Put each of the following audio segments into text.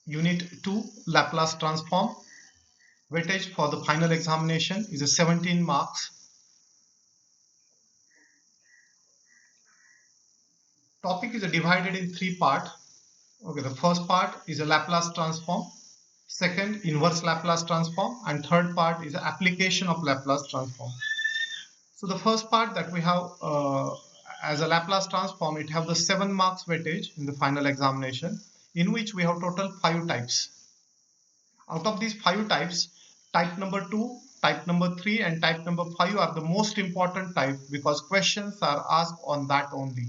Unit 2, Laplace transform. Weightage for the final examination is a 17 marks. Topic is divided in 3 parts. Okay, the first part is a Laplace transform, second inverse Laplace transform, and third part is the application of Laplace transform. So the first part that we have as a Laplace transform, it have the 7 marks weightage in the final examination, in which we have total 5 types. Out of these 5 types, type number 2, type number 3 and type number 5 are the most important type because questions are asked on that only.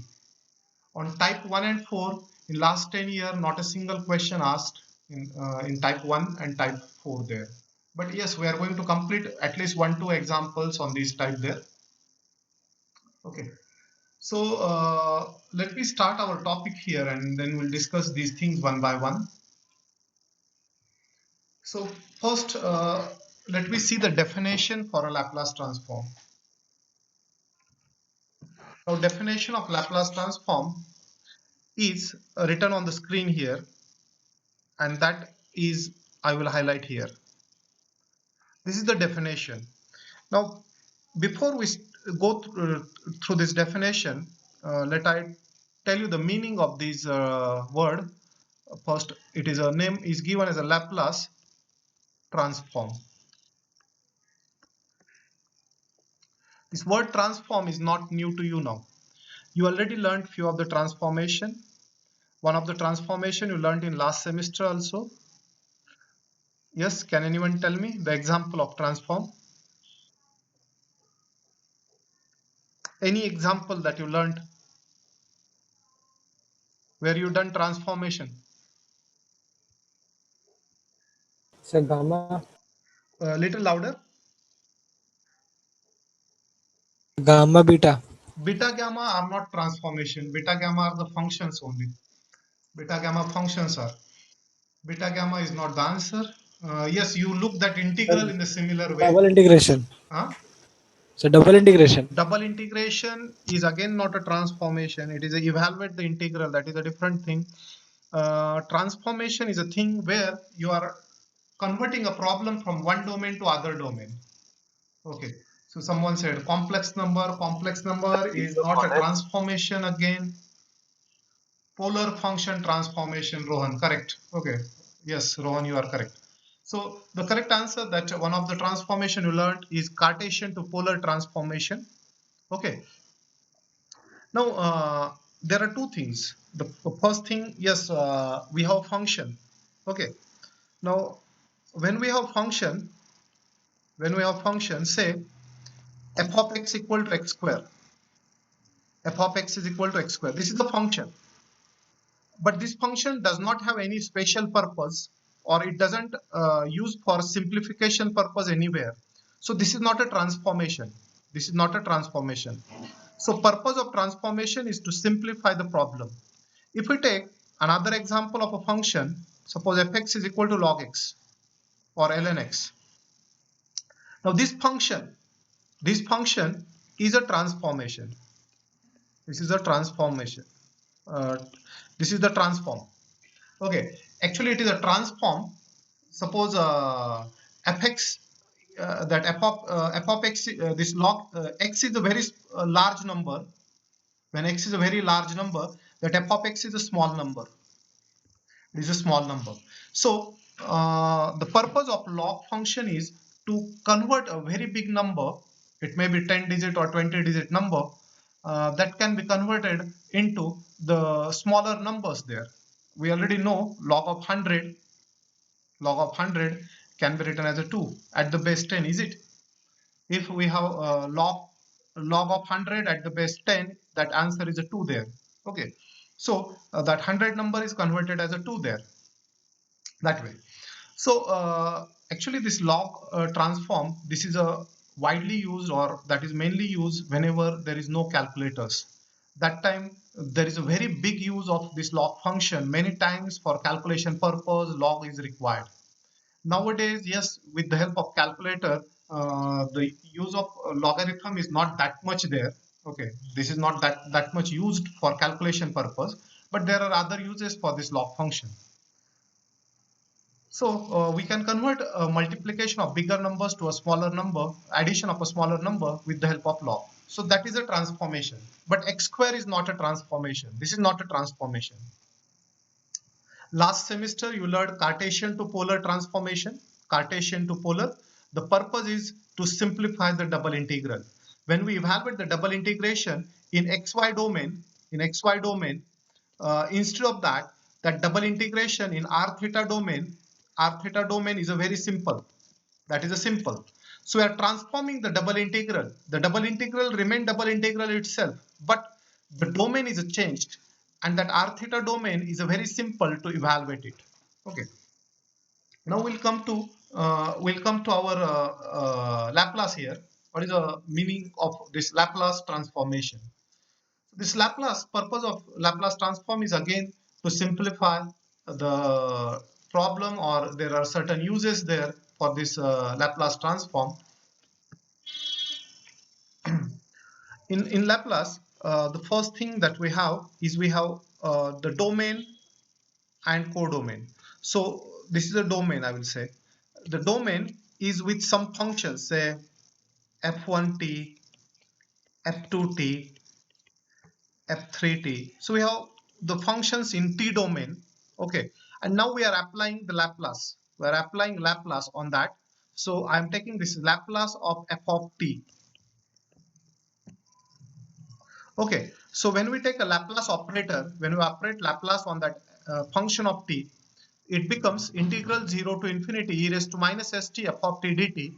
On type 1 and 4, in last 10 years, not a single question asked in type 1 and type 4 there. But yes, we are going to complete at least 1-2 examples on this type there. Okay. So let me start our topic here and then we'll discuss these things one by one. So first, let me see the definition for a Laplace transform. Now, definition of Laplace transform is written on the screen here, and that is I will highlight here. This is the definition. Now, before we go through this definition, let I tell you the meaning of this word. First, it is a name is given as a Laplace transform. This word transform is not new to you now. You already learned few of the transformation. One of the transformation you learned in last semester also. Yes, can anyone tell me the example of transform? Any example that you learned where you done transformation? So gamma. Little louder. Gamma beta. Beta gamma are not transformation. Beta gamma are the functions only. Beta gamma functions are. Beta gamma is not the answer. Yes, you look that integral in a similar way. Double integration. Huh? So double integration. Double integration is again not a transformation. It is a evaluate the integral. That is a different thing. Transformation is a thing where you are converting a problem from one domain to other domain. Okay. So someone said complex number. Complex number is not a transformation again. Polar function transformation, Rohan, correct. Okay. Yes, Rohan, you are correct. So the correct answer that one of the transformation you learned is Cartesian to polar transformation. Okay. Now there are two things. The first thing, yes, we have function. Okay. Now when we have function, say f of x equal to x square. F of x is equal to x square. This is the function. But this function does not have any special purpose, or it doesn't use for simplification purpose anywhere. So this is not a transformation. This is not a transformation. So purpose of transformation is to simplify the problem. If we take another example of a function, suppose fx is equal to log x or ln x. Now this function is a transformation. This is a transformation. This is the transform. Okay, actually it is a transform. Suppose fx that f of x this log x is a very large number. When x is a very large number, that f of x is a small number. It is a small number. So the purpose of log function is to convert a very big number. It may be 10 digit or 20 digit number that can be converted into the smaller numbers there. We already know log of 100 can be written as a 2 at the base 10, is it? If we have log of 100 at the base 10, that answer is a 2 there. Okay, so that 100 number is converted as a 2 there, that way. So actually this log transform, this is a widely used, or that is mainly used whenever there is no calculators. That time there is a very big use of this log function. Many times for calculation purpose log is required. Nowadays, yes, with the help of calculator, the use of logarithm is not that much there. Okay, this is not that much used for calculation purpose, but there are other uses for this log function. So we can convert a multiplication of bigger numbers to a smaller number, addition of a smaller number with the help of log. So that is a transformation. But x square is not a transformation. This is not a transformation. Last semester you learned Cartesian to polar transformation. Cartesian to polar. The purpose is to simplify the double integral. When we evaluate the double integration in xy domain, instead of that double integration in r theta domain is a very simple. That is a simple. So we are transforming the double integral. The double integral remain double integral itself, but the domain is changed, and that r theta domain is a very simple to evaluate it. Okay. Now we'll come to our Laplace here. What is the meaning of this Laplace transformation? This Laplace purpose of Laplace transform is again to simplify the problem, or there are certain uses there for this Laplace transform. In Laplace, the first thing that we have is the domain and codomain. So this is a domain, I will say. The domain is with some functions, say f1t, f2t, f3t. So we have the functions in t domain. Okay, and now we are applying the Laplace. We are applying Laplace on that. So I am taking this Laplace of f of t. Okay, so when we take a Laplace operator, when we operate Laplace on that function of t, it becomes integral 0 to infinity e raised to minus st f of t dt.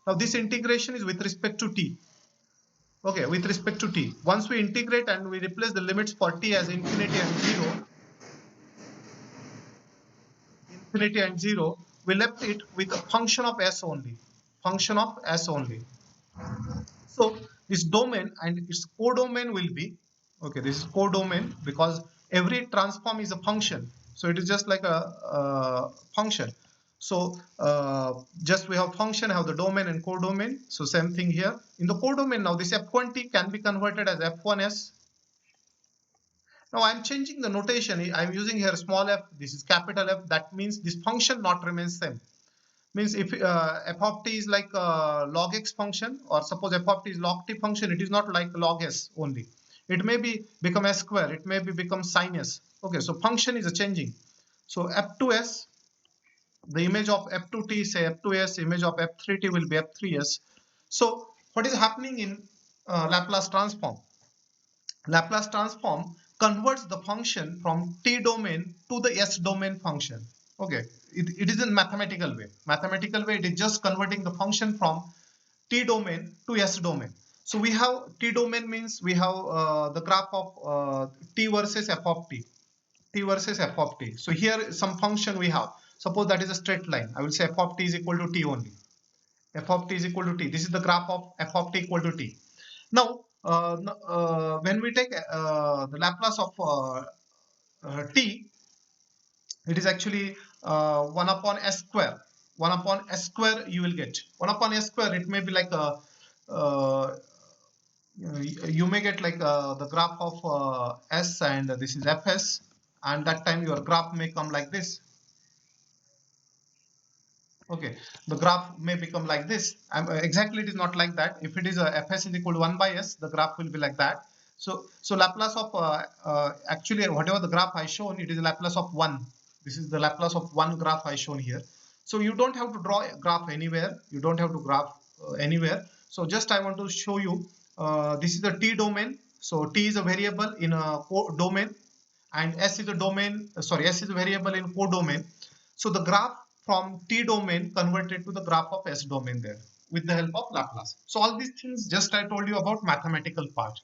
Now this integration is with respect to t. Okay, with respect to t. Once we integrate and we replace the limits for t as infinity and 0, we left it with a function of s only. Function of s only. So this domain and its codomain will be, okay, this is codomain because every transform is a function. So it is just like a function. So just we have function, have the domain and codomain. So same thing here. In the codomain now, this f1t can be converted as f1s. Now I'm changing the notation. I'm using here small f. This is capital F. That means this function not remains same. Means if f of t is like log x function, or suppose f of t is log t function, it is not like log s only. It may be become s square. It may be become sin s. Okay, so function is changing. So f2s, the image of f2t, say f2s, image of f3t will be f3s. So what is happening in Laplace transform? Laplace transform converts the function from t domain to the s domain function. Okay, it is in mathematical way. Mathematical way, it is just converting the function from t domain to s domain. So we have t domain means we have the graph of t versus f of t. T versus f of t. So here some function we have. Suppose that is a straight line. I will say f of t is equal to t only. F of t is equal to t. This is the graph of f of t equal to t. Now, when we take the Laplace of t, it is actually 1 upon s square. 1 upon s square you will get. 1 upon s square, it may be like you may get like the graph of s, and this is fs, and that time your graph may come like this. Okay, the graph may become like this. Exactly, it is not like that. If it is fs is equal to 1 by s, the graph will be like that. So Laplace of actually whatever the graph I shown, it is Laplace of 1. This is the Laplace of 1 graph I shown here. So you don't have to draw a graph anywhere. You don't have to graph anywhere. So just I want to show you this is the t domain. So t is a variable in a domain, and s is a domain. S is a variable in codomain. So the graph from t domain converted to the graph of s domain there with the help of Laplace. So all these things just I told you about mathematical part.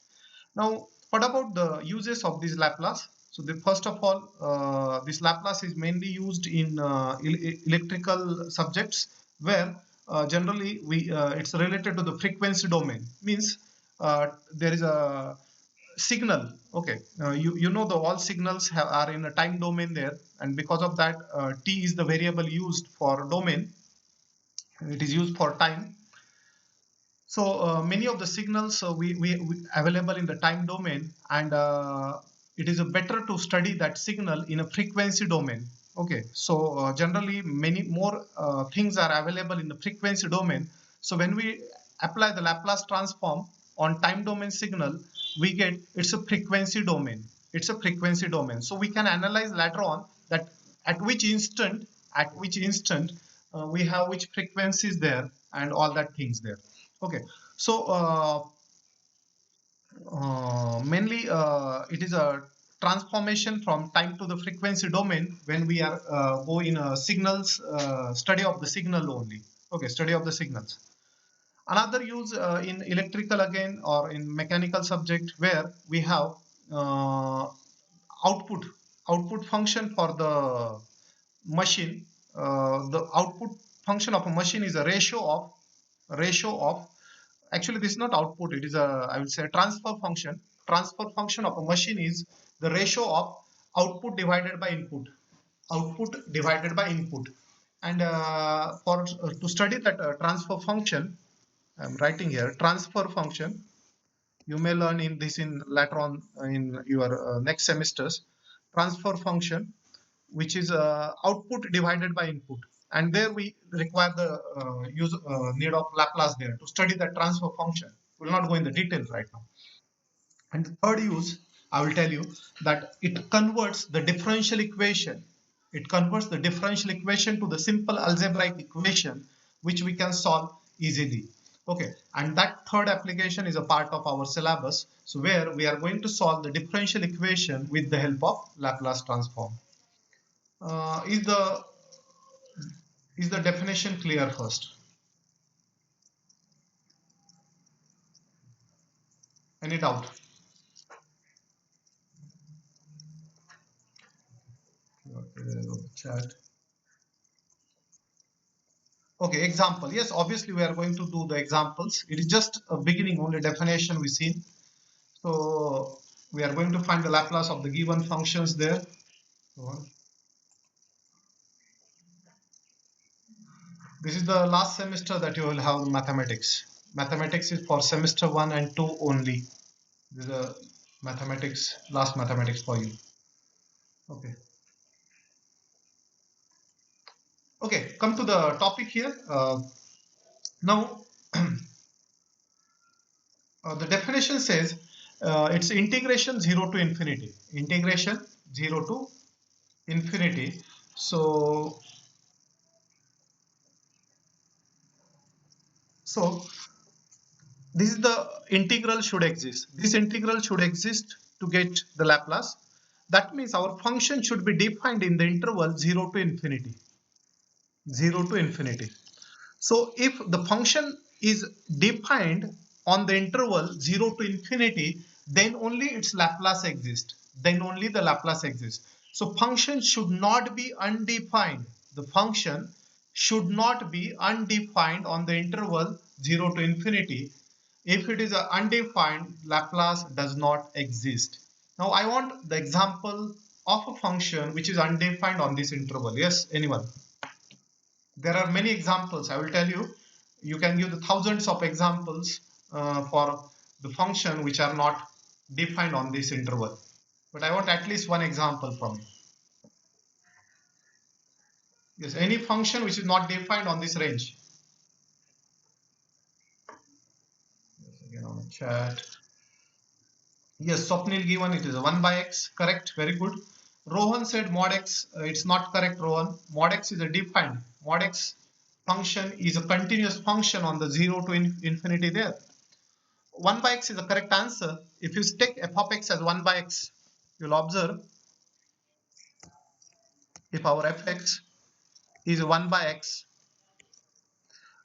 Now, what about the uses of this Laplace? So first of all, this Laplace is mainly used in electrical subjects, where generally it's related to the frequency domain. Means there is a signal. Okay, you know the all signals are in a time domain there, and because of that, t is the variable used for domain. It is used for time. So many of the signals we available in the time domain, and it is better to study that signal in a frequency domain. Okay, so generally many more things are available in the frequency domain. So when we apply the Laplace transform on time domain signal, we get it's a frequency domain. It's a frequency domain. So we can analyze later on that at which instant we have which frequencies there and all that things there. Okay, so mainly it is a transformation from time to the frequency domain when we are go in a signals study of the signal only. Okay, study of the signals. Another use in electrical again or in mechanical subject where we have uh, output output function for the machine. The output function of a machine is a ratio of actually this is not output, it is a, I will say, a transfer function of a machine is the ratio of output divided by input. And for to study that transfer function, I'm writing here transfer function. You may learn in this in later on in your next semesters. Transfer function, which is output divided by input, and there we require the use need of Laplace there to study the transfer function. We will not go in the details right now. And the third use, I will tell you that it converts the differential equation. It converts the differential equation to the simple algebraic equation, which we can solve easily. Okay, and that third application is a part of our syllabus. So where we are going to solve the differential equation with the help of Laplace transform. Is the definition clear first? Any doubt? Chat. Okay, example. Yes, obviously we are going to do the examples. It is just a beginning, only definition we seen. So we are going to find the Laplace of the given functions there. This is the last semester that you will have mathematics. Mathematics is for semester 1 and 2 only. This is the mathematics, last mathematics for you. Okay. Okay, come to the topic here. Now, the definition says it's integration 0 to infinity. Integration 0 to infinity. So this is the integral should exist. This integral should exist to get the Laplace. That means our function should be defined in the interval 0 to infinity. 0 to infinity. So if the function is defined on the interval 0 to infinity, then only its Laplace exists. Then only the Laplace exists. So function should not be undefined. The function should not be undefined on the interval 0 to infinity. If it is undefined, Laplace does not exist. Now I want the example of a function which is undefined on this interval. Yes, anyone? There are many examples. I will tell you. You can give the thousands of examples for the function which are not defined on this interval. But I want at least one example from you. Yes, any function which is not defined on this range. Yes, again on the chat. Yes, Swapnil given it is a 1 by x. Correct. Very good. Rohan said mod x. It's not correct, Rohan. Mod x is a defined. Mod x function is a continuous function on the 0 to infinity there. 1 by x is the correct answer. If you take f of x as 1 by x, you'll observe if our fx is 1 by x,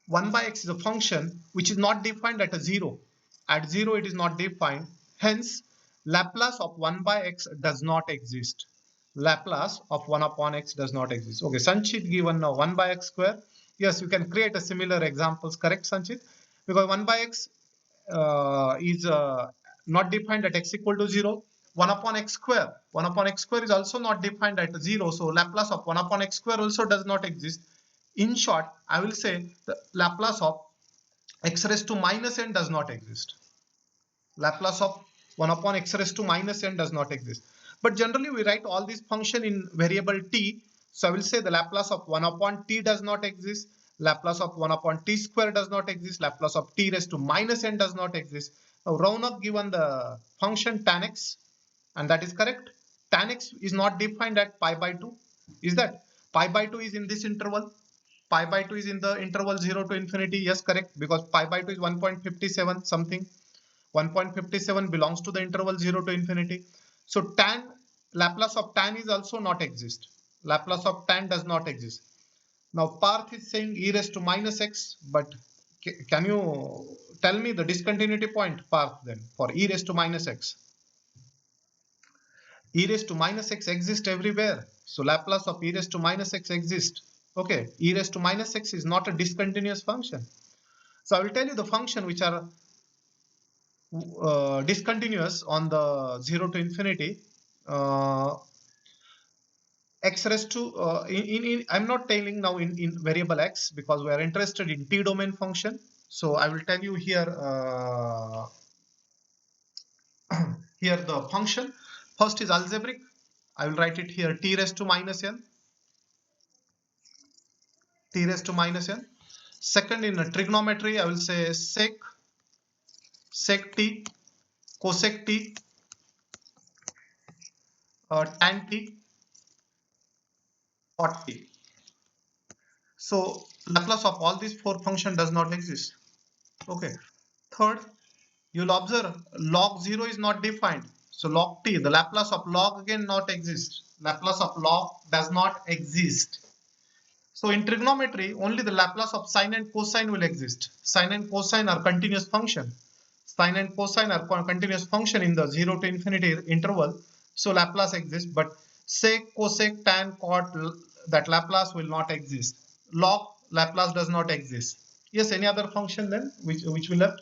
1 by x is a function which is not defined at a 0. At 0 it is not defined. Hence, Laplace of 1 by x does not exist. Laplace of 1 upon x does not exist. Okay, Sanchit given now 1 by x square. Yes, you can create a similar examples. Correct, Sanchit? Because 1 by x is not defined at x equal to 0. 1 upon x square. 1 upon x square is also not defined at 0. So Laplace of 1 upon x square also does not exist. In short, I will say the Laplace of x raised to minus n does not exist. Laplace of 1 upon x raised to minus n does not exist. But generally we write all these function in variable t So I will say the Laplace of 1 upon t does not exist. Laplace of 1 upon t square does not exist. Laplace of t raised to minus n does not exist. Now Raunak given the function tan x, and that is correct. Tan x is not defined at pi by 2. Is that? Pi by 2 is in this interval. Pi by 2 is in the interval 0 to infinity. Yes, correct. Because pi by 2 is 1.57 something. 1.57 belongs to the interval 0 to infinity. So tan, Laplace of tan is also not exist. Laplace of tan does not exist. Now Parth is saying e raised to minus x, but can you tell me the discontinuity point, Parth, then for e raised to minus x? E raised to minus x exists everywhere. So Laplace of e raised to minus x exists. Okay, e raised to minus x is not a discontinuous function. So I will tell you the function which are discontinuous on the 0 to infinity. X raised to I'm not telling now in variable x because we are interested in t domain function. So I will tell you here here the function. First is algebraic. I will write it here t raised to minus n. T raised to minus n. Second, in trigonometry, I will say sec t, cosec t, tan t, cot t. So Laplace of all these four functions does not exist. Okay. Third, you'll observe log 0 is not defined. So log t, the Laplace of log again not exist. Laplace of log does not exist. So in trigonometry, only the Laplace of sine and cosine will exist. Sine and cosine are continuous function. Sine and cosine are continuous function in the 0 to infinity interval. So Laplace exists, but sec, cosec, tan, cot, that Laplace will not exist. Log Laplace does not exist. Yes, any other function then which we left?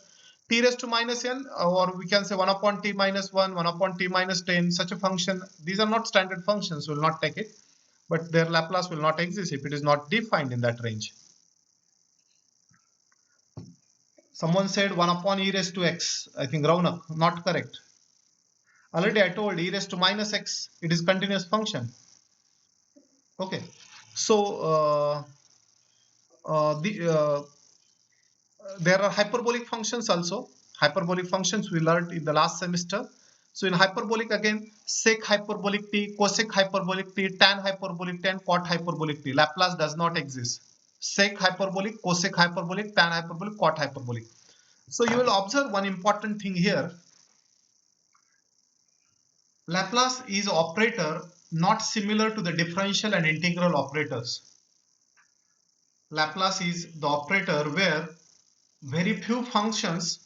T raised to minus n, or we can say 1 upon t minus 1, 1 upon t minus 10, such a function. These are not standard functions, we'll not take it, but their Laplace will not exist if it is not defined in that range. Someone said 1 upon e raised to x. I think Raunak, not correct. Already I told e raised to minus x, it is continuous function. Okay. So there are hyperbolic functions also. Hyperbolic functions we learned in the last semester. So in hyperbolic again, sec hyperbolic t, cosec hyperbolic t, tan hyperbolic t, and cot hyperbolic t. Laplace does not exist. Sec hyperbolic, cosec hyperbolic, tan hyperbolic, cot hyperbolic. So you will observe one important thing here. Laplace is operator not similar to the differential and integral operators. Laplace is the operator where very few functions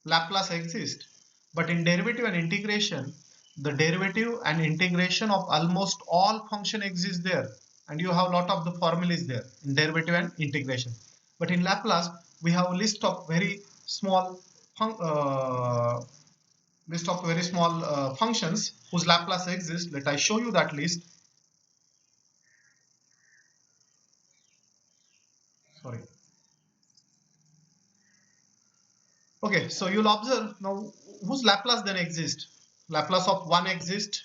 Laplace exist, but in derivative and integration, the derivative and integration of almost all function exists there, and you have a lot of the formulas there in derivative and integration. But in Laplace, we have a list of very small functions whose Laplace exists. Let I show you that list. Sorry. Okay, so you'll observe now whose Laplace then exists. Laplace of 1 exists.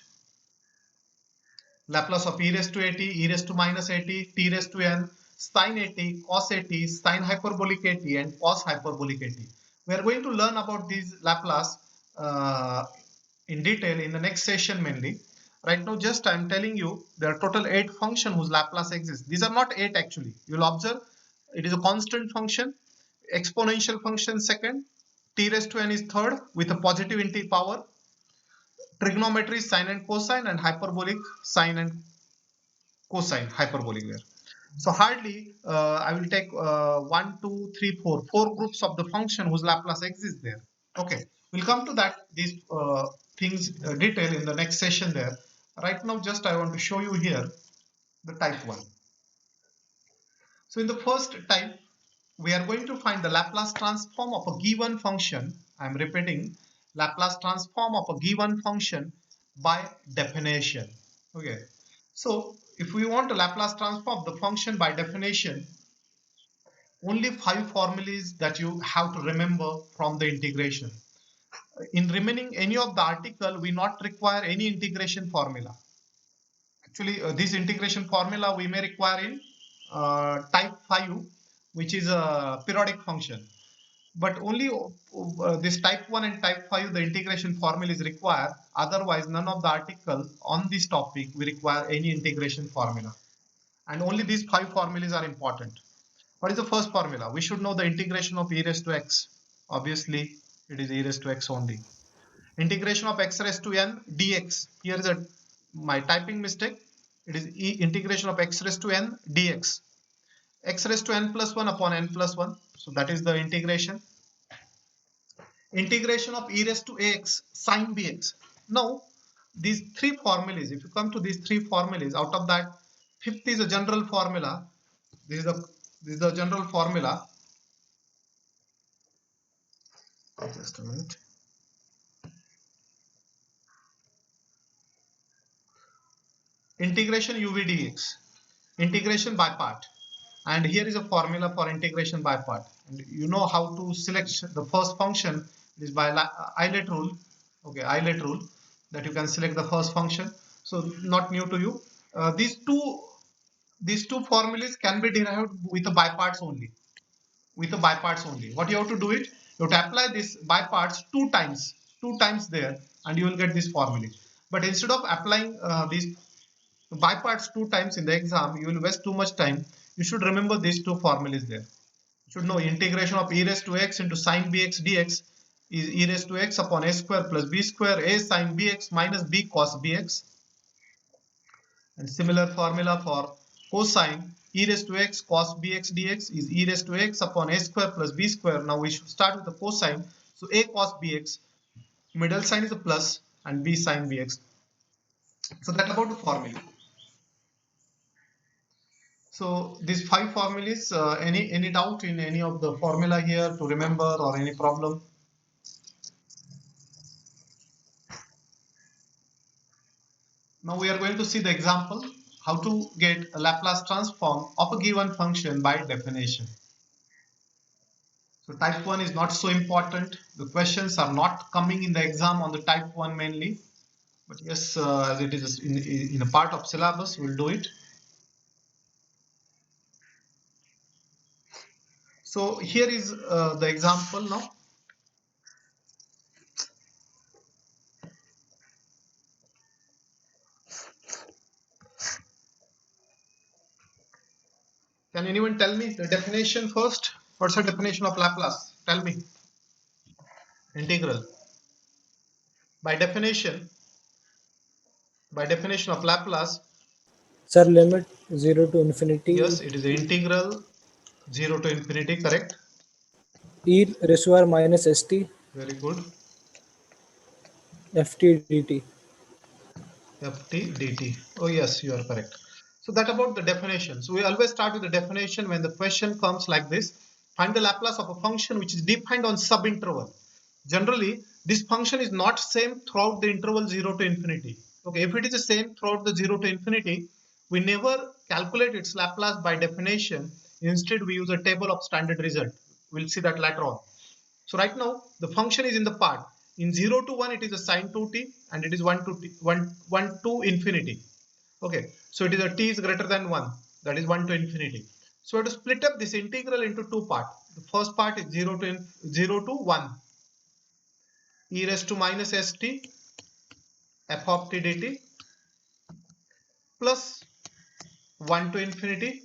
Laplace of e raised to at, e raised to minus at, t raised to n, sin at, cos at, sin hyperbolic at, and cos hyperbolic at. We are going to learn about these Laplace in detail in the next session mainly. Right now, just I am telling you there are total 8 functions whose Laplace exists. These are not 8 actually. You will observe it is a constant function, exponential function second, t raised to n is third with a positive integer power, trigonometry sine and cosine, and hyperbolic sine and cosine hyperbolic there. So hardly I will take 1, 2, 3, 4 groups of the function whose Laplace exists there. Okay, we'll come to that these things detail in the next session there. Right now, just I want to show you here the type 1. So in the first type, we are going to find the Laplace transform of a given function. I am repeating, Laplace transform of a given function by definition. Okay, so if we want to Laplace transform the function by definition, only 5 formulas that you have to remember from the integration. In remaining any of the article, we not require any integration formula. Actually, this integration formula we may require in type 5, which is a periodic function. But only this type 1 and type 5, the integration formula is required. Otherwise, none of the article on this topic we require any integration formula. And only these 5 formulas are important. What is the first formula? We should know the integration of e raised to x. Obviously, it is e raised to x only. Integration of x raised to n dx. Here is my typing mistake. It is integration of x raised to n dx. X raised to n plus 1 upon n plus 1. So that is the integration. Integration of e raised to ax sine bx. Now, these three formulas, if you come to these three formulas, out of that, fifth is a general formula. This is the general formula. Just a minute. Integration uv dx. Integration by part. And here is a formula for integration by part. And you know how to select the first function. It is by Eilert rule. Okay, Eilert rule, that you can select the first function. So not new to you. These two formulas can be derived with the by parts only. With the by parts only. What you have to do it? You have to apply this by parts two times there, and you will get this formula. But instead of applying these by parts two times in the exam, you will waste too much time. You should remember these two formulas there. You should know integration of e raised to x into sine bx dx is e raised to x upon a square plus b square a sine bx minus b cos bx. And similar formula for cosine e raised to x cos bx dx is e raised to x upon a square plus b square. Now we should start with the cosine. So a cos bx, middle sign is a plus, and b sine bx. So that's about the formula. So these five formulas, any doubt in any of the formula here to remember, or any problem? Now we are going to see the example how to get a Laplace transform of a given function by definition. So type 1 is not so important. The questions are not coming in the exam on the type 1 mainly. But yes, as it is in a part of syllabus, we'll do it. So here is the example now. Can anyone tell me the definition first? What's the definition of Laplace? Tell me. Integral. By definition of Laplace. Sir, limit 0 to infinity. Yes, it is integral 0 to infinity, correct? E raised to r minus st. Very good. ft dt. Ft dt. Oh yes, you are correct. So that about the definition. So we always start with the definition when the question comes like this. Find the Laplace of a function which is defined on subinterval. Generally, this function is not same throughout the interval 0 to infinity. Okay, if it is the same throughout the 0 to infinity, we never calculate its Laplace by definition. Instead, we use a table of standard result. We'll see that later on. So right now, the function is in the part. In 0 to 1, it is a sine 2t, and it is 1 to infinity. Okay, so it is a t is greater than 1, that is 1 to infinity. So we have to split up this integral into two parts. The first part is 0 to 1, e raised to minus st f of t dt, plus 1 to infinity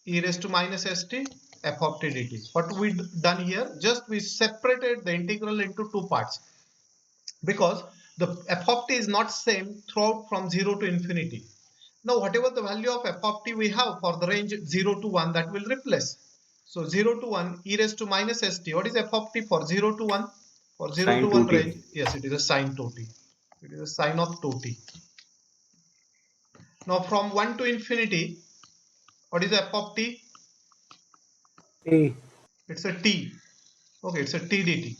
e raised to minus st f of t dt. What we done here, just we separated the integral into two parts, because the f of t is not same throughout from 0 to infinity. Now whatever the value of f of t we have for the range 0 to 1, that will replace. So 0 to 1 e raised to minus st. What is f of t for 0 to 1? For 0 Sine to 1 2t. range, yes, it is a sine 2t. It is a sine of 2t. Now from 1 to infinity, what is f of t? T. It's a t. Okay, it's a t dt.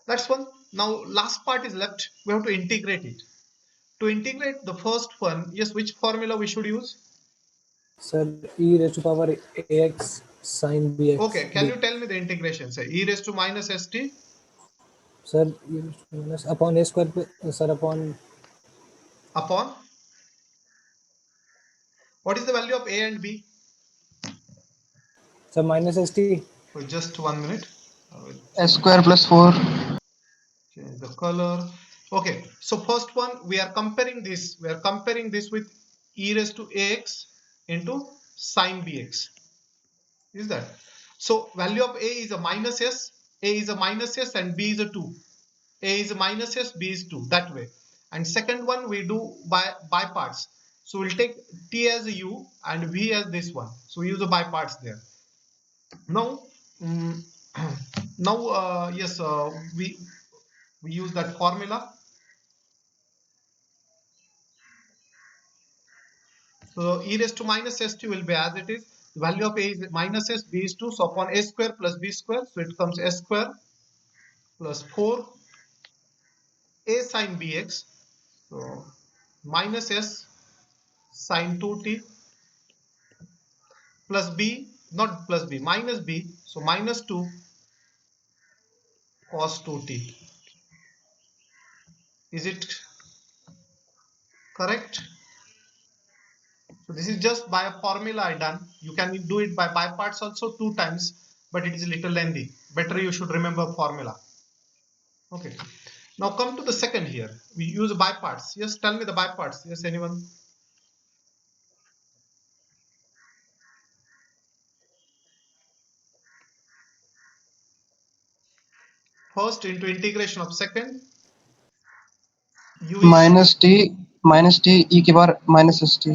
That's one. Now last part is left. We have to integrate it. To integrate the first one, yes, which formula we should use? Sir, e raised to power ax sine bx. Okay, can you tell me the integration? Say e raised to minus st. Sir, e raised to minus upon a square, sir, upon Upon What is the value of a and b? So minus st. For just 1 minute. I will S square plus 4. change the color. Okay, so first one we are comparing this. We are comparing this with e raised to ax into sine bx. Is that? So value of a is a minus s, a is a minus s, and b is a 2. A is a minus s, b is 2, that way. And second one we do by parts. So we'll take t as a u and v as this one. So we use the by parts there. Now, yes, we use that formula. So e raised to minus st will be as it is. The value of a is minus s, b is 2. So upon a square plus b square, so it comes s square plus 4 a sine bx. So minus s sine 2t plus b, not plus b, minus b. So minus 2 cos 2t. Is it correct? So this is just by a formula I done. You can do it by parts also 2 times, but it is a little lengthy. Better you should remember formula. Okay. Now come to the second here. We use by parts. Yes, tell me the by parts. Yes, anyone? First into integration of second. U is minus t e के बार minus st.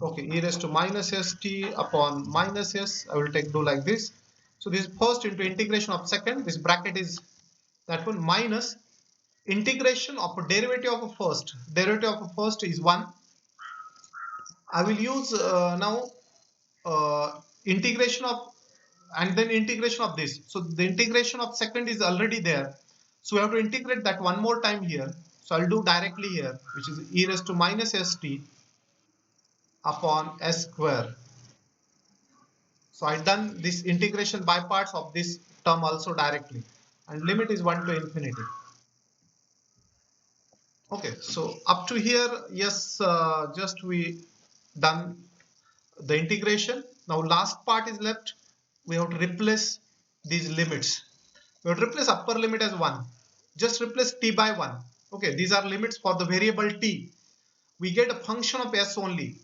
okay, e raised to minus st upon minus s. I will do like this. So this first into integration of second. This bracket is that one minus integration of a derivative of a first. Derivative of a first is 1. I will use now integration of and then integration of this. So the integration of second is already there. So we have to integrate that one more time here. So I'll do directly here, which is e raised to minus st upon s square. So I've done this integration by parts of this term also directly. And limit is 1 to infinity. Okay, so up to here, yes, just we done the integration. Now last part is left. We have to replace these limits. We have to replace upper limit as 1. Just replace t by 1. Okay, these are limits for the variable t. We get a function of s only.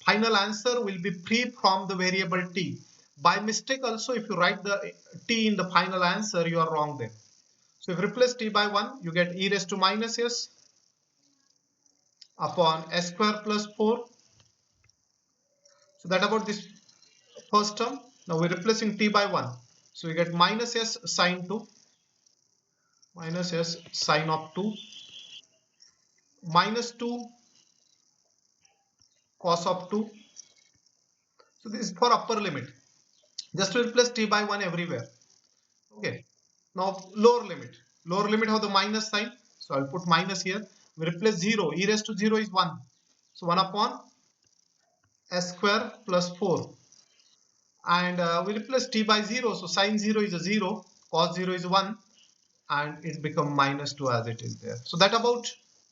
Final answer will be free from the variable t. By mistake also, if you write the t in the final answer, you are wrong there. So if you replace t by 1, you get e raised to minus s upon s square plus 4. So that about this first term. Now we're replacing t by 1. So we get minus s sine 2, minus s sine of 2, minus 2 cos of 2. So this is for upper limit. Just to replace t by 1 everywhere. Okay. Now lower limit. Lower limit have the minus sign. So I'll put minus here. We replace 0. E raised to 0 is 1. So 1 upon s square plus 4. And we replace t by 0. So sine 0 is a 0. Cos 0 is 1. And it become minus 2 as it is there. So that about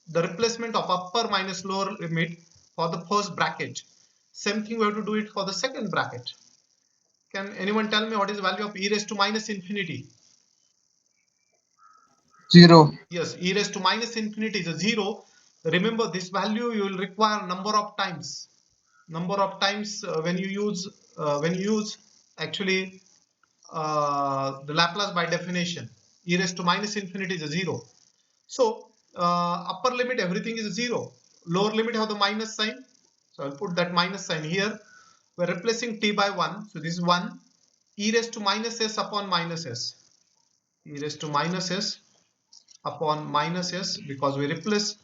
the replacement of upper minus lower limit for the first bracket. Same thing we have to do it for the second bracket. Can anyone tell me what is the value of e raised to minus infinity? 0. Yes, e raised to minus infinity is a 0. Remember this value you will require number of times. Number of times when you use actually the Laplace by definition. E raised to minus infinity is a 0. So upper limit everything is a 0. Lower limit have the minus sign. So I'll put that minus sign here. We're replacing t by 1. So this is 1. E raised to minus s upon minus s. E raised to minus s upon minus s because we replace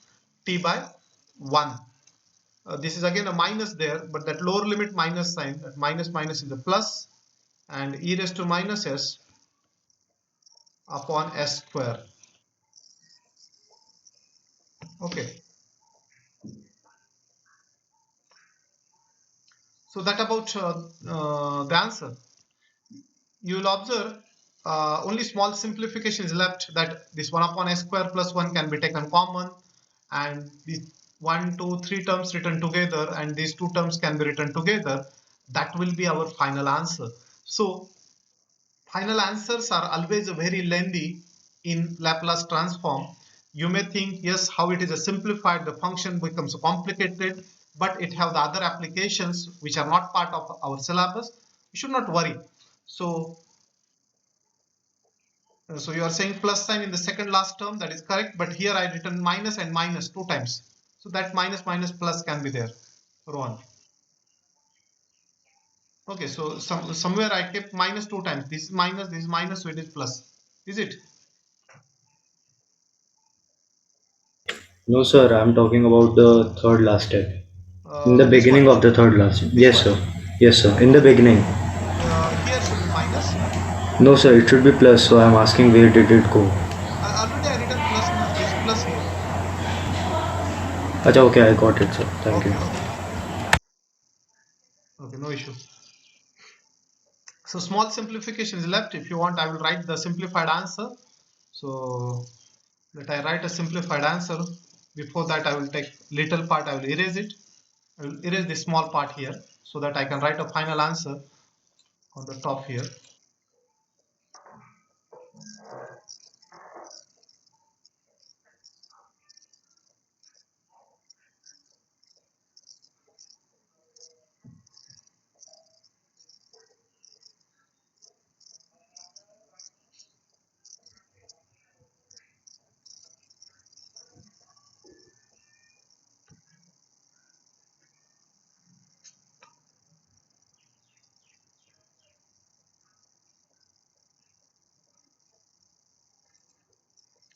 t by 1. This is again a minus there, but that lower limit minus sign, that minus minus is a plus, and e raised to minus s upon s square. Okay. So that about the answer. You will observe only small simplification is left, that this 1 upon s square plus 1 can be taken common, and 1, 2, 3 terms written together, and these two terms can be written together, that will be our final answer. So final answers are always very lengthy in Laplace transform. You may think, yes, how it is a simplified, the function becomes complicated, but it have the other applications which are not part of our syllabus. You should not worry. So you are saying plus sign in the second last term, that is correct, but here I written minus and minus two times. So that minus minus plus can be there, Rohan. Okay, so somewhere I kept minus two times. This is minus, so it is plus. Is it? No, sir, I'm talking about the third last step. In the This one, beginning of the third last. this Yes, one. sir. Yes, sir. In the beginning. Here should be minus. No, sir, it should be plus. So I'm asking where did it go? Already I written plus. There is plus here. Acha, okay, I got it, sir. Thank you. Okay, no issue. So small simplification is left. If you want, I will write the simplified answer. So that I write a simplified answer. Before that, I will take little part. I will erase it. I will erase the small part here so that I can write a final answer on the top here.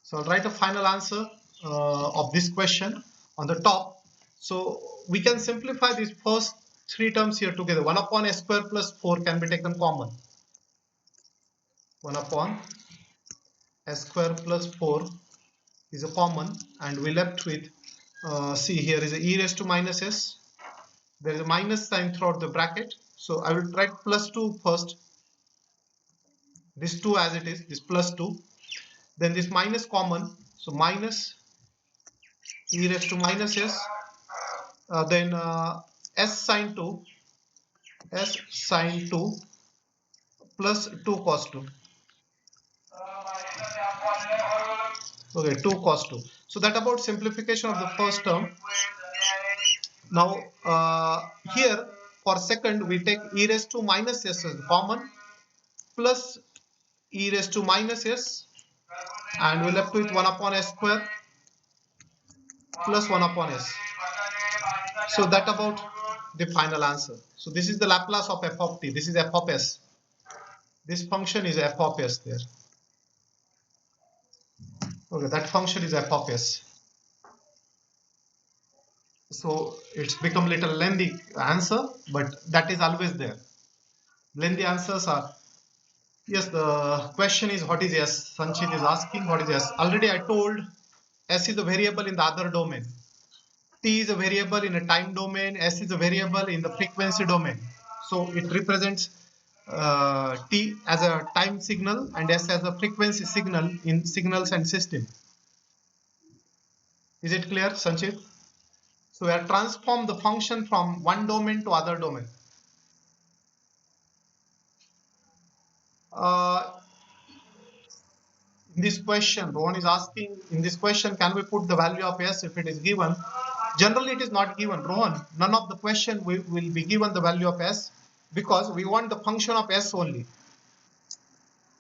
So I'll write a final answer of this question on the top. So we can simplify these first three terms here together. 1 upon s square plus 4 can be taken common. 1 upon s square plus 4 is a common, and we left with, see, here is a e raised to minus s. There is a minus sign throughout the bracket. So I will write plus 2 first. This 2 as it is, this plus 2. Then this minus common. So minus e raised to minus s. Then s sine 2 plus 2 cos 2. Okay, 2 cos 2. So that about simplification of the first term. Now here for second we take e raised to minus s as common plus e raised to minus s, and we left with 1 upon s square plus 1 upon s. So that about the final answer. So this is the Laplace of f of t. This is f of s. This function is f of s there. Okay, that function is f of s. So it's become little lengthy answer, but that is always there. Lengthy answers are, yes, the question is what is s? Sanchit is asking what is s. Already I told s is a variable in the other domain. T is a variable in a time domain. S is a variable in the frequency domain. So it represents T as a time signal and S as a frequency signal in signals and system. Is it clear, Sanchit? So we have transformed the function from one domain to other domain. In this question, Rohan is asking, in this question, can we put the value of S if it is given? Generally, it is not given. Rohan, none of the question will be given the value of S, because we want the function of S only.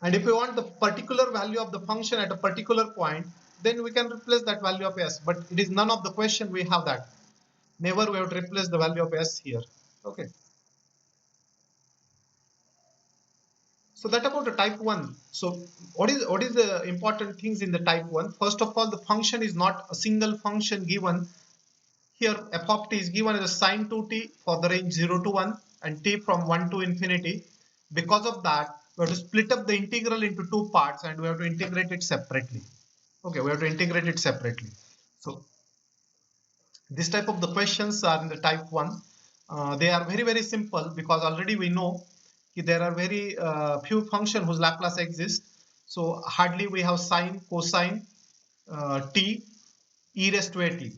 And if we want the particular value of the function at a particular point, then we can replace that value of S. But it is none of the question we have that. Never we have to replace the value of S here. Okay. So that about the type 1. So what is the important things in the type 1? First of all, the function is not a single function given. Here f of t is given as a sine 2t for the range 0 to 1 and t from 1 to infinity. Because of that, we have to split up the integral into two parts and we have to integrate it separately. Okay, we have to integrate it separately. So this type of the questions are in the type 1. They are very simple, because already we know there are very few functions whose Laplace exists. So hardly we have sine, cosine, t, e raised to a t.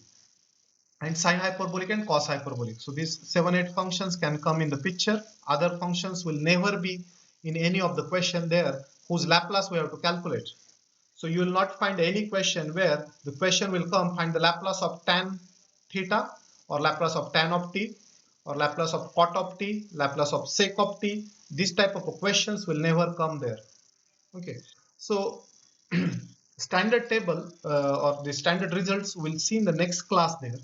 and sine hyperbolic and cos hyperbolic. So these 7-8 functions can come in the picture. Other functions will never be in any of the question there whose Laplace we have to calculate. So you will not find any question where the question will come find the Laplace of tan theta or Laplace of tan of t or Laplace of cot of t, Laplace of sec of t. This type of questions will never come there. Okay, so standard table or the standard results we'll see in the next class there.